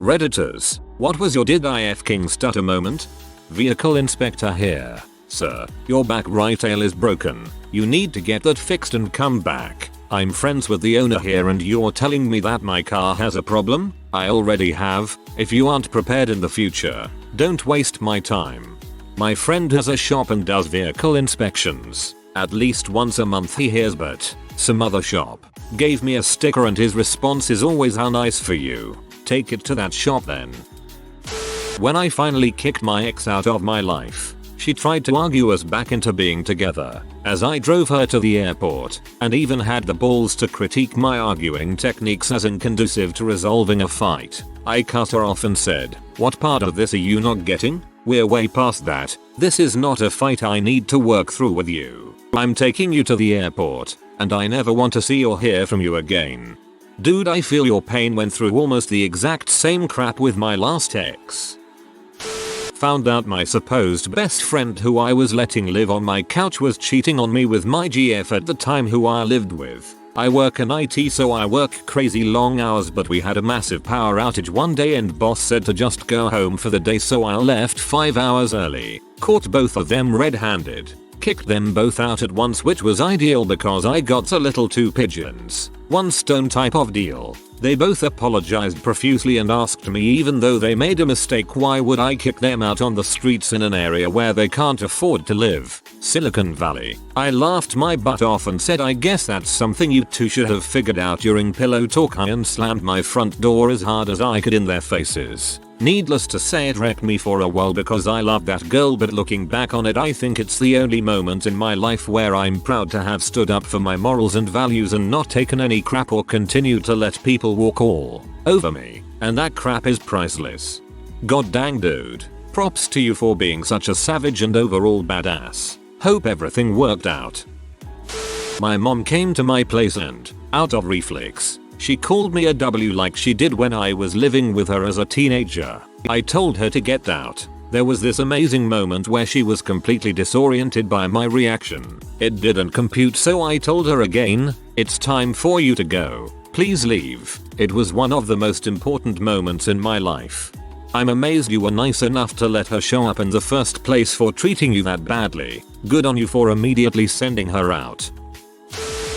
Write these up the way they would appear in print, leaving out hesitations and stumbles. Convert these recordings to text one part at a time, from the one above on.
Redditors, what was your did I f-king stutter moment? Vehicle inspector here. Sir, your back right tail is broken. You need to get that fixed and come back. I'm friends with the owner here and you're telling me that my car has a problem? I already have. If you aren't prepared in the future, don't waste my time. My friend has a shop and does vehicle inspections. At least once a month he hears, but some other shop gave me a sticker and his response is always how nice for you. Take it to that shop then. When I finally kicked my ex out of my life, she tried to argue us back into being together as I drove her to the airport and even had the balls to critique my arguing techniques as inconducive to resolving a fight. I cut her off and said, "What part of this are you not getting? We're way past that. This is not a fight I need to work through with you. I'm taking you to the airport and I never want to see or hear from you again." Dude, I feel your pain. Went through almost the exact same crap with my last ex. Found out my supposed best friend who I was letting live on my couch was cheating on me with my GF at the time who I lived with. I work in IT so I work crazy long hours, but we had a massive power outage one day and boss said to just go home for the day, so I left 5 hours early. Caught both of them red-handed. Kicked them both out at once, which was ideal because I got a little two pigeons, one stone type of deal. They both apologized profusely and asked me, even though they made a mistake, why would I kick them out on the streets in an area where they can't afford to live? Silicon Valley. I laughed my butt off and said, I guess that's something you two should have figured out during pillow talk, and slammed my front door as hard as I could in their faces. Needless to say, it wrecked me for a while because I loved that girl, but looking back on it, I think it's the only moment in my life where I'm proud to have stood up for my morals and values and not taken any crap or continued to let people walk all over me. And that crap is priceless. God dang, dude. Props to you for being such a savage and overall badass. Hope everything worked out. My mom came to my place and, out of reflex, she called me a W like she did when I was living with her as a teenager. I told her to get out. There was this amazing moment where she was completely disoriented by my reaction. It didn't compute, so I told her again, "It's time for you to go. Please leave." It was one of the most important moments in my life. I'm amazed you were nice enough to let her show up in the first place for treating you that badly. Good on you for immediately sending her out.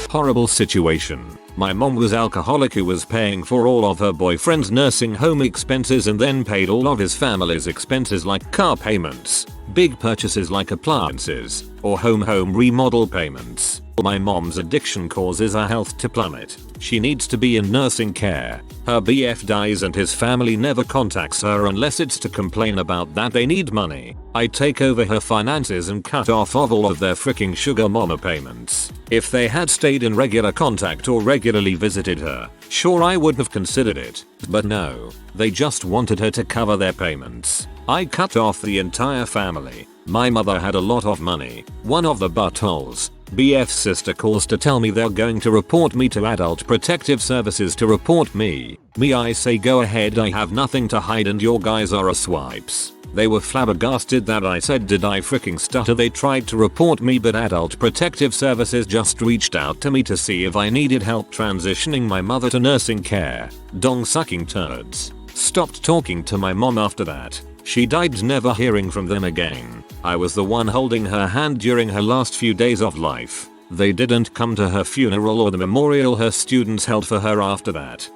Horrible situation. My mom was alcoholic who was paying for all of her boyfriend's nursing home expenses and then paid all of his family's expenses like car payments, big purchases like appliances, or home remodel payments. My mom's addiction causes her health to plummet. She needs to be in nursing care. Her BF dies and his family never contacts her unless it's to complain about that they need money. I take over her finances and cut off of all of their freaking sugar mama payments. If they had stayed in regular contact or regularly visited her, sure, I would have considered it. But no, they just wanted her to cover their payments. I cut off the entire family. My mother had a lot of money. One of the buttholes, BF's sister, calls to tell me they're going to report me to Adult Protective Services to report me. I say, go ahead, I have nothing to hide and your guys are a swipes. They were flabbergasted that I said, did I freaking stutter? They tried to report me, but Adult Protective Services just reached out to me to see if I needed help transitioning my mother to nursing care. Dong sucking turds. Stopped talking to my mom after that. She died, never hearing from them again. I was the one holding her hand during her last few days of life. They didn't come to her funeral or the memorial her students held for her after that.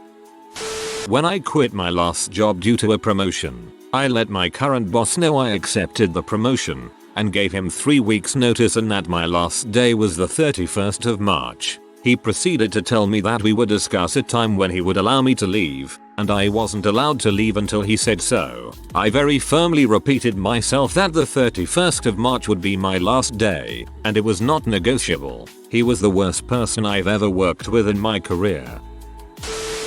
When I quit my last job due to a promotion, I let my current boss know I accepted the promotion and gave him 3 weeks notice, and that my last day was the 31st of March. He proceeded to tell me that we would discuss a time when he would allow me to leave, and I wasn't allowed to leave until he said so. I very firmly repeated myself that the 31st of March would be my last day, and it was not negotiable. He was the worst person I've ever worked with in my career.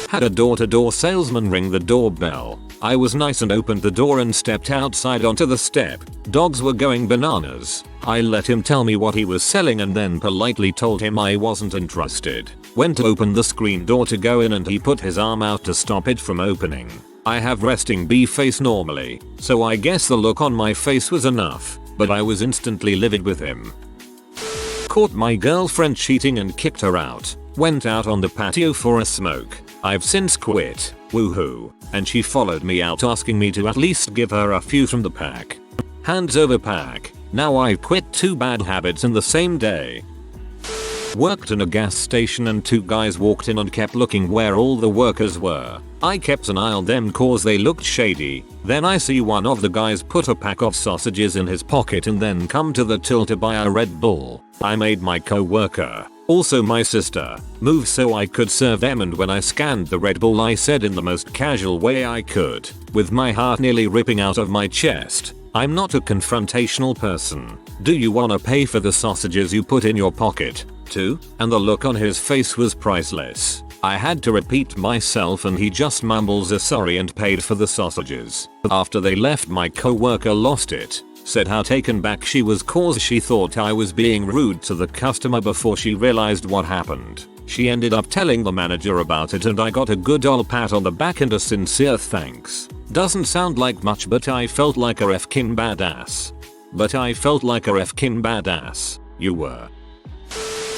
Had a door-to-door salesman ring the doorbell. I was nice and opened the door and stepped outside onto the step. Dogs were going bananas. I let him tell me what he was selling and then politely told him I wasn't interested. Went to open the screen door to go in and he put his arm out to stop it from opening. I have resting B face normally, so I guess the look on my face was enough, but I was instantly livid with him. Caught my girlfriend cheating and kicked her out. Went out on the patio for a smoke. I've since quit, woohoo, and she followed me out asking me to at least give her a few from the pack. Hands over pack. Now I've quit 2 bad habits in the same day. Worked in a gas station and 2 guys walked in and kept looking where all the workers were. I kept an eye on them cause they looked shady. Then I see one of the guys put a pack of sausages in his pocket and then come to the till to buy a Red Bull. I made my co-worker, also my sister, move so I could serve them, and when I scanned the Red Bull I said in the most casual way I could, with my heart nearly ripping out of my chest, "I'm not a confrontational person. Do you wanna pay for the sausages you put in your pocket, too?" And the look on his face was priceless. I had to repeat myself and he just mumbles a sorry and paid for the sausages. After they left, my co-worker lost it. Said how taken back she was cause she thought I was being rude to the customer before she realized what happened. She ended up telling the manager about it and I got a good ol' pat on the back and a sincere thanks. Doesn't sound like much, but I felt like a fking badass. You were.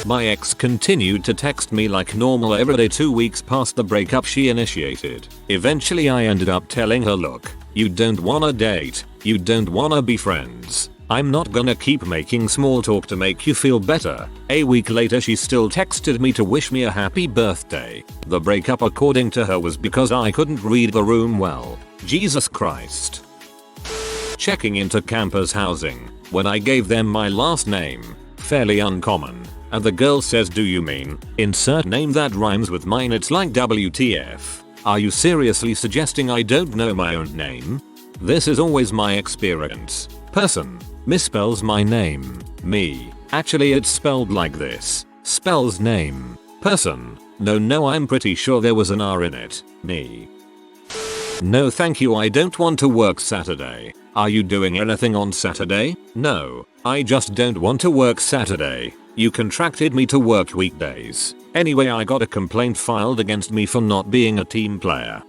My ex continued to text me like normal every day 2 weeks past the breakup she initiated. Eventually I ended up telling her, look, you don't wanna date, you don't wanna be friends. I'm not gonna keep making small talk to make you feel better. A week later she still texted me to wish me a happy birthday. The breakup according to her was because I couldn't read the room well. Jesus Christ. Checking into campus housing. When I gave them my last name, fairly uncommon, and the girl says, do you mean insert name that rhymes with mine? It's like WTF. Are you seriously suggesting I don't know my own name? This is always my experience. Person misspells my name. Me. Actually it's spelled like this. Spells name. Person. No, I'm pretty sure there was an R in it. Me. No thank you, I don't want to work Saturday. Are you doing anything on Saturday? No, I just don't want to work Saturday. You contracted me to work weekdays. Anyway, I got a complaint filed against me for not being a team player.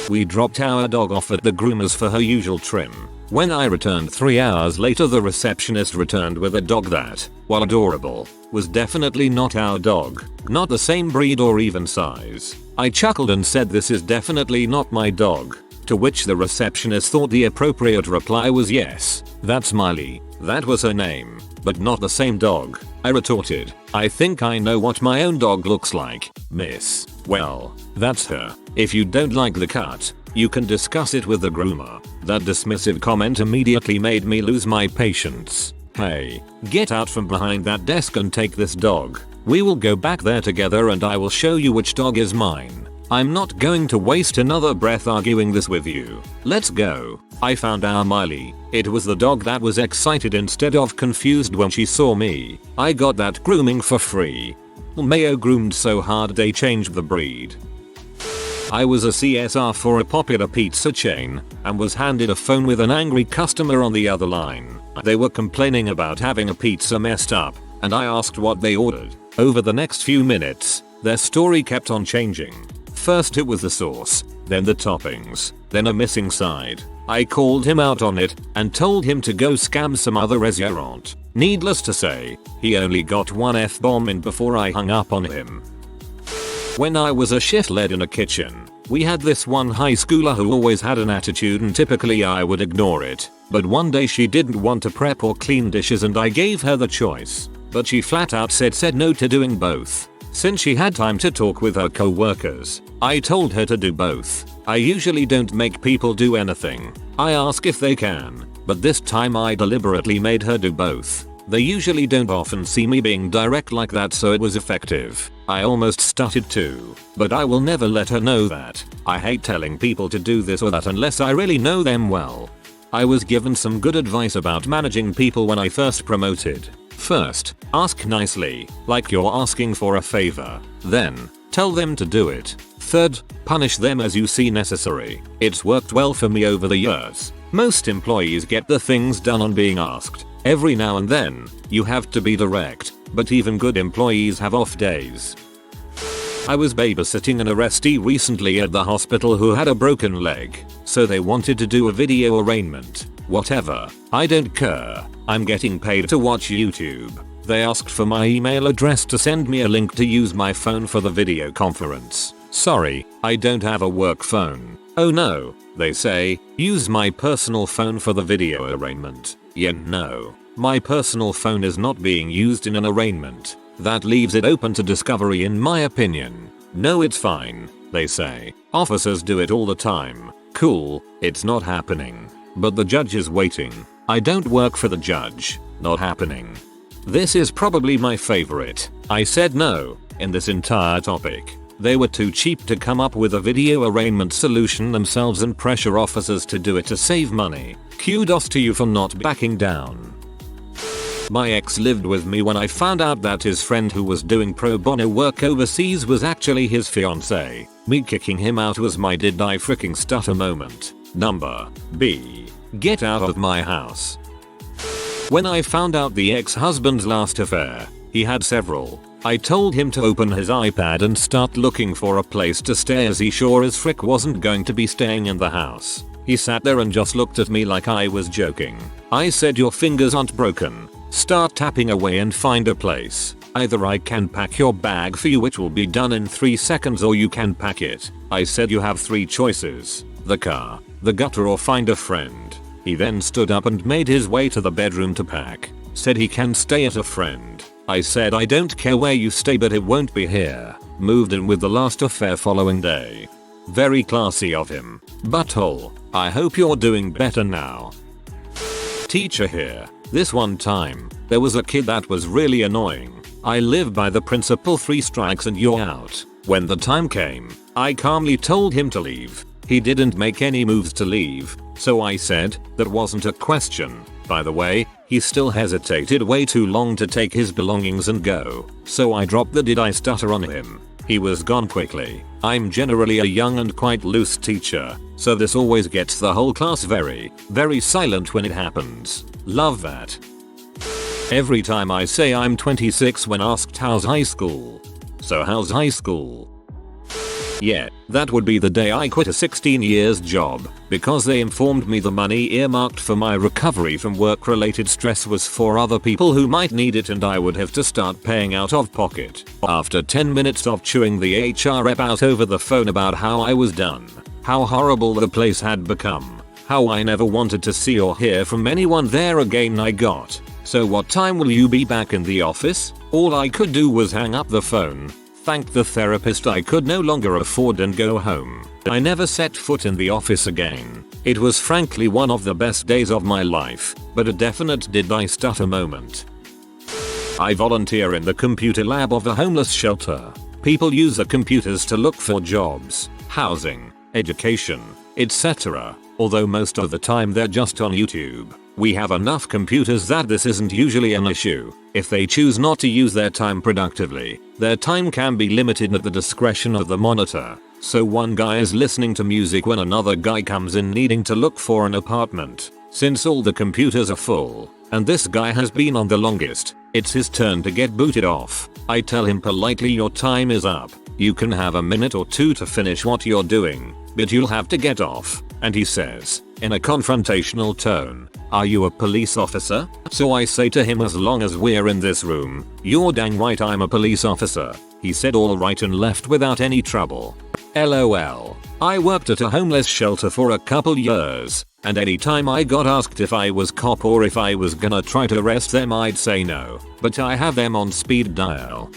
We dropped our dog off at the groomers for her usual trim. When I returned 3 hours later, the receptionist returned with a dog that, while adorable, was definitely not our dog. Not the same breed or even size. I chuckled and said, this is definitely not my dog. To which the receptionist thought the appropriate reply was, yes, that's Miley. That was her name, but not the same dog. I retorted, I think I know what my own dog looks like, miss. Well, that's her. If you don't like the cut, you can discuss it with the groomer. That dismissive comment immediately made me lose my patience. Hey, get out from behind that desk and take this dog. We will go back there together and I will show you which dog is mine. I'm not going to waste another breath arguing this with you. Let's go. I found our Miley. It was the dog that was excited instead of confused when she saw me. I got that grooming for free. Mayo groomed so hard they changed the breed. I was a CSR for a popular pizza chain and was handed a phone with an angry customer on the other line. They were complaining about having a pizza messed up, and I asked what they ordered. Over the next few minutes, their story kept on changing. First it was the sauce, then the toppings, then a missing side. I called him out on it and told him to go scam some other restaurant. Needless to say, he only got one F-bomb in before I hung up on him. When I was a shift lead in a kitchen, we had this one high schooler who always had an attitude and typically I would ignore it. But one day she didn't want to prep or clean dishes and I gave her the choice. But she flat out said no to doing both. Since she had time to talk with her co-workers, I told her to do both. I usually don't make people do anything. I ask if they can, but this time I deliberately made her do both. They usually don't often see me being direct like that, so it was effective. I almost stuttered too, but I will never let her know that. I hate telling people to do this or that unless I really know them well. I was given some good advice about managing people when I first promoted. First, ask nicely, like you're asking for a favor. Then, tell them to do it. Third, punish them as you see necessary. It's worked well for me over the years. Most employees get the things done on being asked. Every now and then, you have to be direct, but even good employees have off days. I was babysitting an arrestee recently at the hospital who had a broken leg, so they wanted to do a video arraignment. Whatever, I don't care. I'm getting paid to watch YouTube. They asked for my email address to send me a link to use my phone for the video conference. Sorry, I don't have a work phone. Oh no, they say, use my personal phone for the video arraignment. Yeah, no. My personal phone is not being used in an arraignment. That leaves it open to discovery in my opinion. No, it's fine, they say. Officers do it all the time. Cool, it's not happening. But the judge is waiting. I don't work for the judge. Not happening. This is probably my favorite. I said no in this entire topic. They were too cheap to come up with a video arraignment solution themselves and pressure officers to do it to save money. Kudos to you for not backing down. My ex lived with me when I found out that his friend who was doing pro bono work overseas was actually his fiance. Me kicking him out was my did I freaking stutter moment. Number B. Get out of my house. When I found out the ex-husband's last affair, he had several, I told him to open his iPad and start looking for a place to stay as he sure as frick wasn't going to be staying in the house. He sat there and just looked at me like I was joking. I said, your fingers aren't broken. Start tapping away and find a place. Either I can pack your bag for you, which will be done in 3 seconds, or you can pack it. I said you have 3 choices. The car, the gutter, or find a friend. He then stood up and made his way to the bedroom to pack. Said he can stay at a friend. I said I don't care where you stay, but it won't be here. Moved in with the last affair following day. Very classy of him. Butthole, I hope you're doing better now. Teacher here. This one time, there was a kid that was really annoying. I live by the principle 3 strikes and you're out. When the time came, I calmly told him to leave. He didn't make any moves to leave, so I said, that wasn't a question. By the way, he still hesitated way too long to take his belongings and go, so I dropped the did I stutter on him. He was gone quickly. I'm generally a young and quite loose teacher, so this always gets the whole class very, very silent when it happens. Love that. Every time I say I'm 26 when asked how's high school. So how's high school? Yeah, that would be the day I quit a 16 years job, because they informed me the money earmarked for my recovery from work related stress was for other people who might need it, and I would have to start paying out of pocket. After 10 minutes of chewing the HR rep out over the phone about how I was done, how horrible the place had become, how I never wanted to see or hear from anyone there again, I got, so what time will you be back in the office? All I could do was hang up the phone, thank the therapist I could no longer afford, and go home. I never set foot in the office again. It was frankly one of the best days of my life, but a definite did I stutter moment. I volunteer in the computer lab of a homeless shelter. People use the computers to look for jobs, housing, education, etc. Although most of the time they're just on YouTube. We have enough computers that this isn't usually an issue. If they choose not to use their time productively, their time can be limited at the discretion of the monitor. So one guy is listening to music when another guy comes in needing to look for an apartment. Since all the computers are full, and this guy has been on the longest, it's his turn to get booted off. I tell him politely, your time is up. You can have a minute or 2 to finish what you're doing, but you'll have to get off. And he says, in a confrontational tone, are you a police officer? So I say to him, as long as we're in this room, you're dang right I'm a police officer. He said alright and left without any trouble. LOL. I worked at a homeless shelter for a couple years, and anytime I got asked if I was cop or if I was gonna try to arrest them, I'd say no, but I have them on speed dial.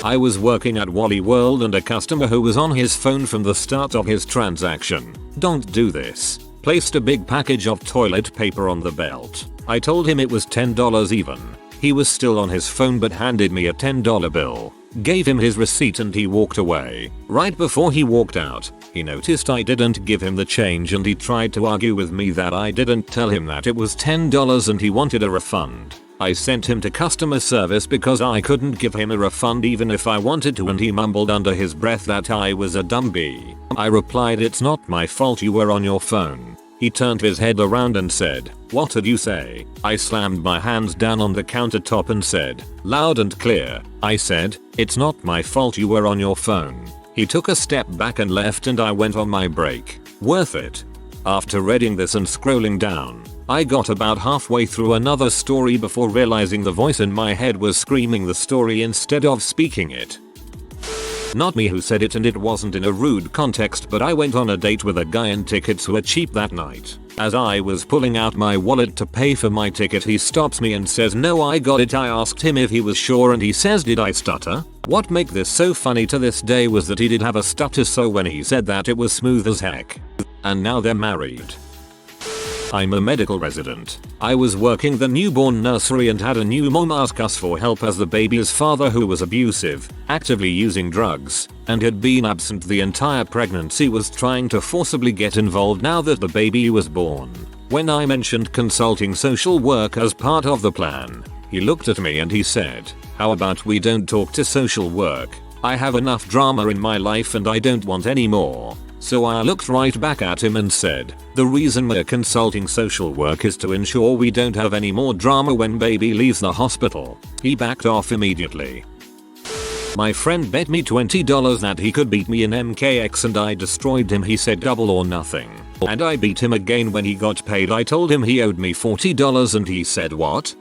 I was working at Wally World and a customer who was on his phone from the start of his transaction, don't do this, placed a big package of toilet paper on the belt. I told him it was $10 even. He was still on his phone but handed me a $10 bill, gave him his receipt, and he walked away. Right before he walked out, he noticed I didn't give him the change, and he tried to argue with me that I didn't tell him that it was $10 and he wanted a refund. I sent him to customer service because I couldn't give him a refund even if I wanted to, and he mumbled under his breath that I was a dumb bee. I replied, it's not my fault, you were on your phone. He turned his head around and said, what did you say? I slammed my hands down on the countertop and said, loud and clear, I said, it's not my fault, you were on your phone. He took a step back and left, and I went on my break. Worth it. After reading this and scrolling down, I got about halfway through another story before realizing the voice in my head was screaming the story instead of speaking it. not me who said it, and it wasn't in a rude context, but I went on a date with a guy and tickets were cheap that night. As I was pulling out my wallet to pay for my ticket, he stops me and says, "No, I got it." I asked him if he was sure and he says, "Did I stutter?" What made this so funny to this day was that he did have a stutter, so when he said that it was smooth as heck. And now they're married. I'm a medical resident. I was working the newborn nursery and had a new mom ask us for help as the baby's father, who was abusive, actively using drugs, and had been absent the entire pregnancy, was trying to forcibly get involved now that the baby was born. When I mentioned consulting social work as part of the plan, he looked at me and he said, "How about we don't talk to social work? I have enough drama in my life and I don't want any more." So I looked right back at him and said, "The reason we're consulting social work is to ensure we don't have any more drama when baby leaves the hospital." He backed off immediately. My friend bet me $20 that he could beat me in MKX and I destroyed him. He said double or nothing. And I beat him again when he got paid. I told him he owed me $40 and he said, "What?"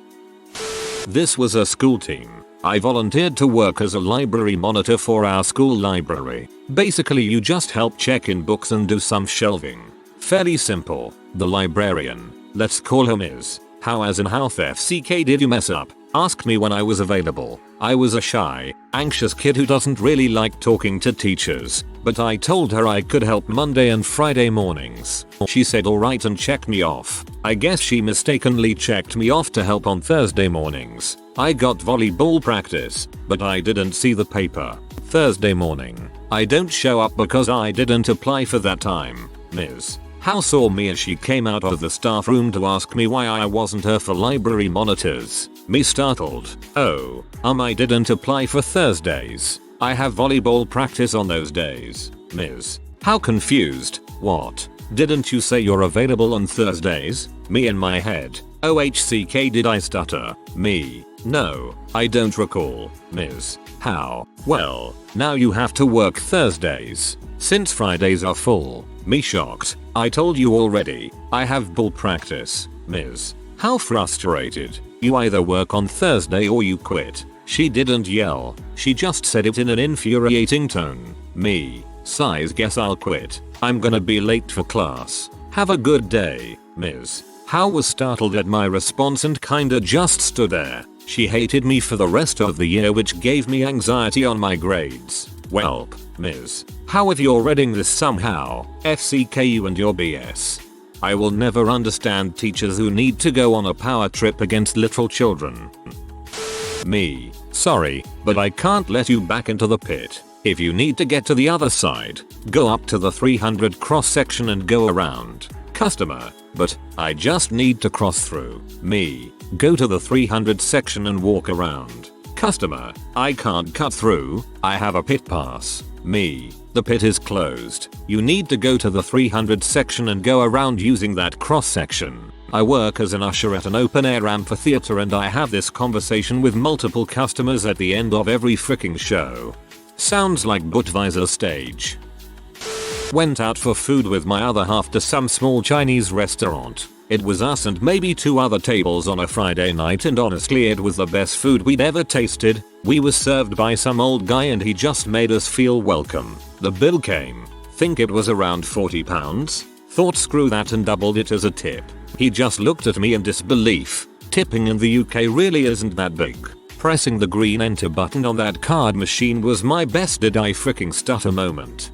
This was a school team. I volunteered to work as a library monitor for our school library. Basically you just help check in books and do some shelving. Fairly simple. The librarian, let's call her Ms. How as in how FCK did you mess up, asked me when I was available. I was a shy, anxious kid who doesn't really like talking to teachers, but I told her I could help Monday and Friday mornings. She said alright and checked me off. I guess she mistakenly checked me off to help on Thursday mornings. I got volleyball practice, but I didn't see the paper. Thursday morning, I don't show up because I didn't apply for that time. Ms. How saw me as she came out of the staff room to ask me why I wasn't her for library monitors. Me startled. "Oh, I didn't apply for Thursdays. I have volleyball practice on those days." Ms. How confused. "What? Didn't you say you're available on Thursdays?" Me in my head. "OHCK did I stutter?" Me. "No, I don't recall." Ms. How? "Well, now you have to work Thursdays, since Fridays are full." Me shocked. "I told you already, I have ball practice." Ms. How frustrated. "You either work on Thursday or you quit." She didn't yell, she just said it in an infuriating tone. Me. Sighs, "Guess I'll quit. I'm gonna be late for class. Have a good day." Ms. How was startled at my response and kinda just stood there. She hated me for the rest of the year, which gave me anxiety on my grades. Welp. Ms. How if you're reading this somehow, FCKU and your BS. I will never understand teachers who need to go on a power trip against literal children. Me. Sorry, but I can't let you back into the pit. If you need to get to the other side, go up to the 300 cross section and go around. Customer. But I just need to cross through. Me. Go to the 300 section and walk around. Customer. I can't cut through. I have a pit pass. Me. The pit is closed. You need to go to the 300 section and go around using that cross section. I work as an usher at an open air amphitheater and I have this conversation with multiple customers at the end of every freaking show. Sounds like Budweiser stage. Went out for food with my other half to some small Chinese restaurant. It was us and maybe 2 other tables on a Friday night, and honestly it was the best food we'd ever tasted. We were served by some old guy and he just made us feel welcome. The bill came. Think it was around £40. Thought screw that and doubled it as a tip. He just looked at me in disbelief. Tipping in the UK really isn't that big. Pressing the green enter button on that card machine was my best did I freaking stutter moment.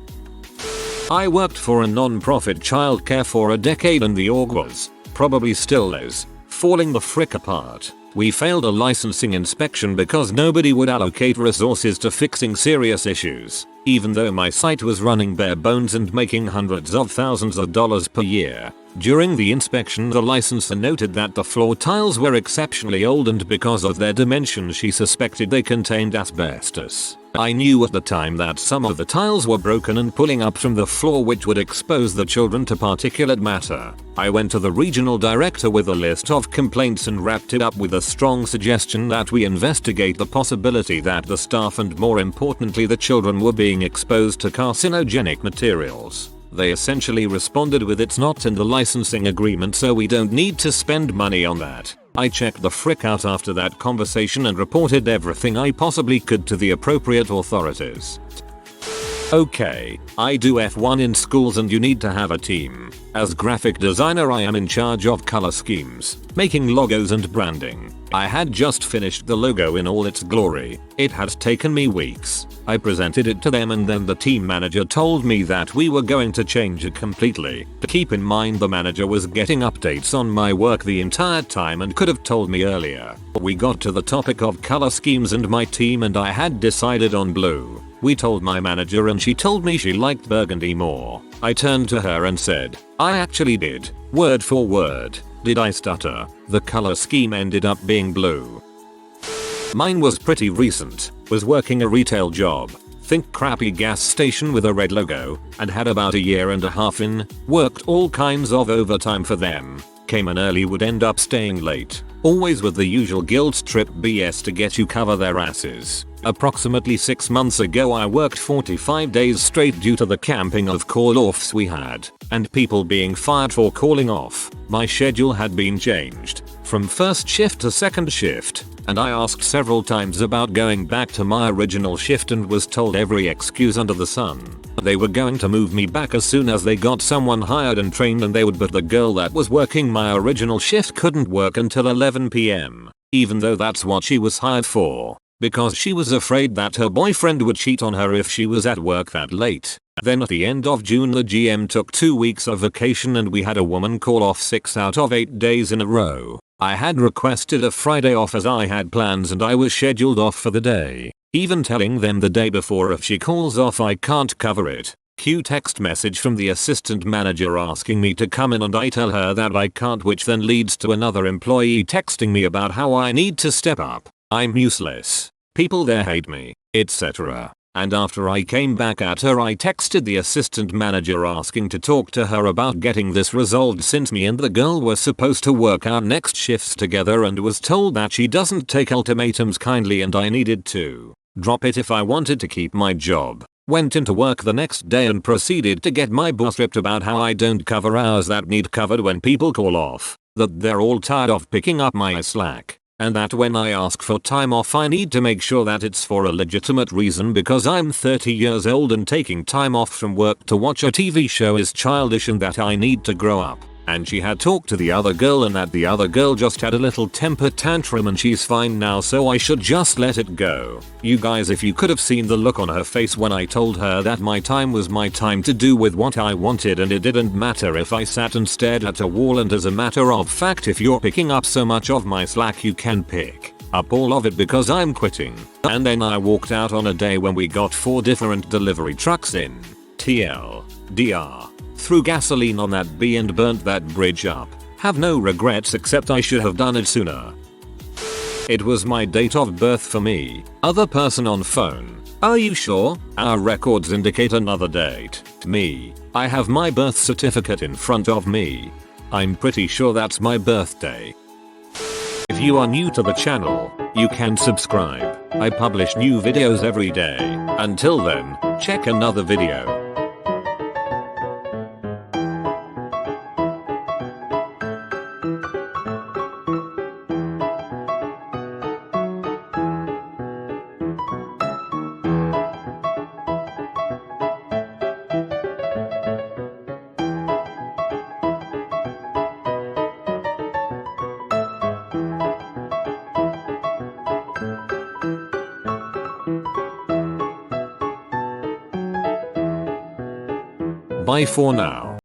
I worked for a non-profit childcare for a decade and the org was, probably still is, falling the frick apart. We failed a licensing inspection because nobody would allocate resources to fixing serious issues, even though my site was running bare bones and making hundreds of thousands of dollars per year. During the inspection, the licensor noted that the floor tiles were exceptionally old and because of their dimensions she suspected they contained asbestos. I knew at the time that some of the tiles were broken and pulling up from the floor, which would expose the children to particulate matter. I went to the regional director with a list of complaints and wrapped it up with a strong suggestion that we investigate the possibility that the staff and more importantly the children were being exposed to carcinogenic materials. They essentially responded with "It's not in the licensing agreement, so we don't need to spend money on that." I checked the frick out after that conversation and reported everything I possibly could to the appropriate authorities. Okay, I do F1 in schools and you need to have a team. As graphic designer I am in charge of color schemes, making logos and branding. I had just finished the logo in all its glory. It had taken me weeks. I presented it to them and then the team manager told me that we were going to change it completely. Keep in mind the manager was getting updates on my work the entire time and could have told me earlier. We got to the topic of color schemes and my team and I had decided on blue. We told my manager and she told me she liked burgundy more. I turned to her and said, I actually did, word for word. Did I stutter? The color scheme ended up being blue. Mine was pretty recent, was working a retail job. Think crappy gas station with a red logo, and had about a year and a half in, worked all kinds of overtime for them. Came in early would end up staying late. Always with the usual guilt trip BS to get you cover their asses. Approximately 6 months ago I worked 45 days straight due to the camping of call-offs we had, and people being fired for calling off. My schedule had been changed from first shift to second shift, and I asked several times about going back to my original shift and was told every excuse under the sun. They were going to move me back as soon as they got someone hired and trained and they would, but the girl that was working my original shift couldn't work until 11 PM, even though that's what she was hired for, because she was afraid that her boyfriend would cheat on her if she was at work that late. Then at the end of June the GM took 2 weeks of vacation and we had a woman call off 6 out of 8 days in a row. I had requested a Friday off as I had plans and I was scheduled off for the day, even telling them the day before if she calls off I can't cover it. Cue text message from the assistant manager asking me to come in and I tell her that I can't, which then leads to another employee texting me about how I need to step up. I'm useless. People there hate me, etc. And after I came back at her I texted the assistant manager asking to talk to her about getting this resolved since me and the girl were supposed to work our next shifts together and was told that she doesn't take ultimatums kindly and I needed to drop it if I wanted to keep my job. Went into work the next day and proceeded to get my boss ripped about how I don't cover hours that need covered when people call off, that they're all tired of picking up my slack, and that when I ask for time off I need to make sure that it's for a legitimate reason because I'm 30 years old and taking time off from work to watch a TV show is childish and that I need to grow up. And she had talked to the other girl and that the other girl just had a little temper tantrum and she's fine now, so I should just let it go. You guys, if you could have seen the look on her face when I told her that my time was my time to do with what I wanted and it didn't matter if I sat and stared at a wall, and as a matter of fact if you're picking up so much of my slack you can pick up all of it because I'm quitting. And then I walked out on a day when we got 4 different delivery trucks in. TLDR. Threw gasoline on that bee and burnt that bridge up. Have no regrets except I should have done it sooner. It was my date of birth for me. Other person on phone. Are you sure? Our records indicate another date. Me. I have my birth certificate in front of me. I'm pretty sure that's my birthday. If you are new to the channel, you can subscribe. I publish new videos every day. Until then, check another video. Bye for now.